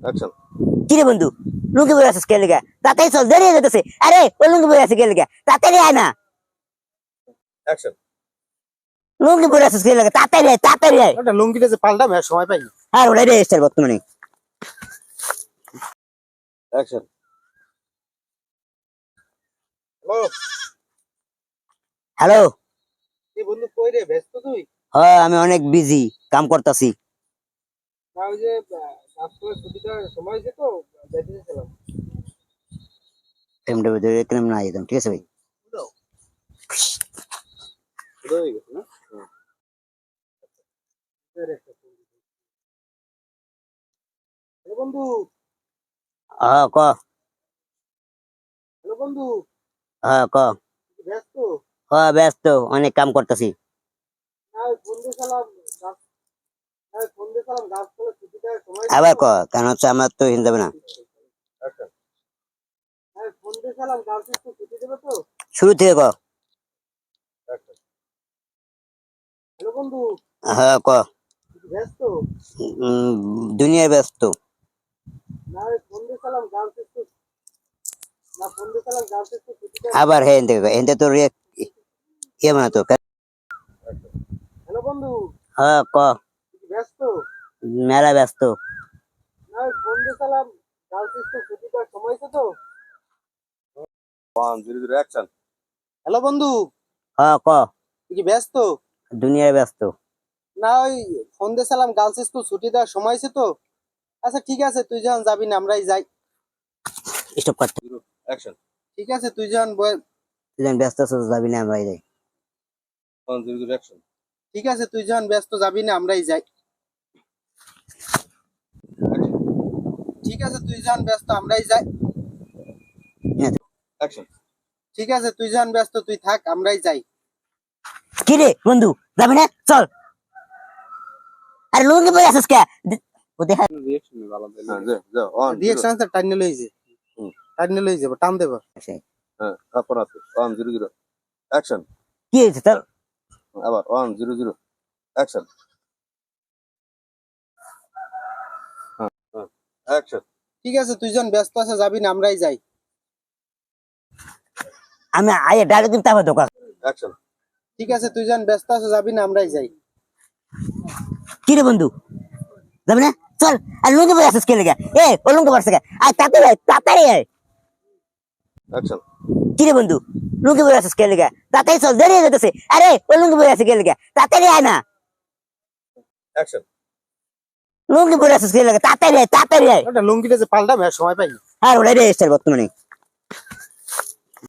Action. কি রে বন্ধু, লুঙ্গি পরে আছিস কে লেগা? তাড়াতাড়ি চল, দেরি হয়ে যেতেছে। আরে ওই লুঙ্গি পরে আছে কে লেগা? তাড়াতাড়ি আয় না। অ্যাকশন। লুঙ্গি পরে আছিস কে লেগা? তাড়াতাড়ি আয়, তাড়াতাড়ি আয়। ওটা লুঙ্গিটা যে পাল্টাবে আর সময় পাইনি। আর ওটাই রে স্টার বর্তমানে। অ্যাকশন। হ্যালো। হ্যালো। কি বন্ধু কই রে, ব্যস্ত তুই? হ্যাঁ, আমি অনেক বিজি, কাম করতেছি। না ওই যে কাজ করে ছুটিটার সময় হয়েছে তো বেঁচে ছিলাম। ফ্রেমটা ভিতরে একদম না একদম, ঠিক আছে ভাই? হয়ে গেছে না? হ্যালো বন্ধু। হ্যাঁ ক। হ্যালো বন্ধু। হ্যাঁ ক। ব্যস্ত? হ্যাঁ ব্যস্ত, অনেক কাম করতেছি। না ওই ফোন দিয়েছিলাম গাছ, হ্যাঁ ফোন দিয়েছিলাম গাছ করে ছুটিটার সময় হয়েছে আবার তো। ক, কারণ হচ্ছে আমার তো হিন যাবে না। আচ্ছা। হ্যাঁ ফোন দিয়েছিলাম গাছ একটু ছুটি দেবে তো। শুরু থেকে ক। আচ্ছা। হ্যালো বন্ধু। হ্যাঁ ক। ব্যস্ত? দুনিয়ায় ব্যস্ত। না ওই ফোন দিয়েছিলাম গাছ একটু, না ফোন দিয়েছিলাম গাছ একটু ছুটিটার আবার সময় হ্যাঁ হয়েছে তো। এনতে তোর ইয়ে মানে তো। হ্যালো বন্ধু। হ্যাঁ ক। ব্যস্ত? মেলা ব্যস্ত। না ওই ফোন দিয়েছিলাম গাছ একটু ছুটিটার সময় হয়েছে তো। 1 0 0 অ্যাকশন। হ্যালো বন্ধু। হ্যাঁ ক। তুই কি ব্যস্ত? দুনিয়ায় ব্যস্ত। না ওই ফোন দিয়েছিলাম গার্লস স্কুল ছুটি দেওয়ার সময় হয়েছে তো। আচ্ছা ঠিক আছে, তুই যখন যাবি না আমরাই যাই। স্টপ করতে। অ্যাকশন। ঠিক আছে তুই যখন তুই যখন ব্যস্ত আছিস যাবি না, আমরা যাই। 1 0 0 অ্যাকশন। ঠিক আছে তুই যখন ব্যস্ত যাবি না আমরাই যাই। ঠিক আছে তুই যখন ব্যস্ত আমরাই যাই। অ্যাকশন। ঠিক আছে তুই যখন ব্যস্ত তুই থাক আমরাই যাই। কি রে বন্ধু, যাবি না? চল। আরে লুঙ্গি পরে আছিস কে? ও দেখা। রিঅ্যাকশন ভালো দেন। হ্যাঁ যা অন রিঅ্যাকশন টা টাইনে লই যে। টাইনে লই যাব, টান দেব। হ্যাঁ তারপর আছে 1 0 0 অ্যাকশন। কি হয়েছে তোর? আবার 1 0 0 অ্যাকশন। অ্যাকশন। ঠিক আছে তুই যখন ব্যস্ত আছে যাবি না আমরাই যাই। আমি আয়ে ডাইরেক্ট দিন তারপর দোকান। অ্যাকশন। ঠিক আছে তুই যখন ব্যস্ত আছে যাবি না আমরাই যাই। কি রে বন্ধু, যাবি না? চল। আর লুঙ্গি পরে আছিস কে লেগা? এ ও লুঙ্গি পরছে কে? আয় তাড়াতাড়ি আয়, তাড়াতাড়ি আয়। অ্যাকশন। কি রে বন্ধু, লুঙ্গি পরে আছিস কে লেগা? তাড়াতাড়ি চল, দেরি হয়ে যেতেছে। আরে ওই লুঙ্গি পরে আছে কে লেগা? তাড়াতাড়ি আয় না। অ্যাকশন। লুঙ্গি পরে আছিস কে লেগা? তাড়াতাড়ি আয়, তাড়াতাড়ি আয়। ওটা লুঙ্গিটা যে পাল্টাবে আর সময় পাইনি। আর ওটাই রে স্টার বর্তমানে।